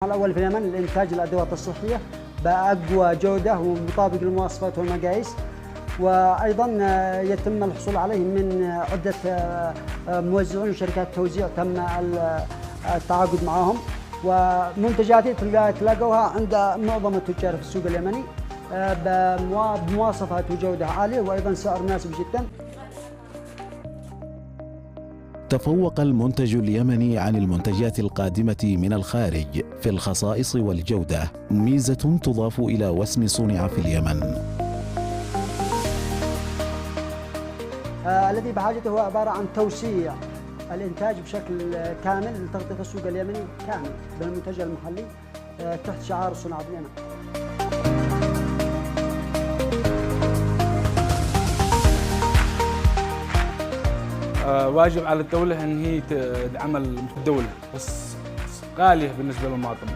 الأول في اليمن لإنتاج الأدوات الصحية بأقوى جودة ومطابق للمواصفات والمقاييس، وأيضا يتم الحصول عليه من عدة موزعين وشركات توزيع تم التعاقد معهم، ومنتجاتي تلاقوها عند معظم التجار في السوق اليمني بمواصفات وجودة عالية وأيضا سعر مناسب جدا. تفوق المنتج اليمني عن المنتجات القادمة من الخارج في الخصائص والجودة، ميزة تضاف إلى وسم صنع في اليمن. الذي بحاجته هو عبارة عن توسيع الإنتاج بشكل كامل لتغطية السوق اليمني كامل بالمنتج المحلي تحت شعار صناعة اليمن. واجب على الدولة أن هي تعمل الدولة بس غالية بالنسبة للمواطن.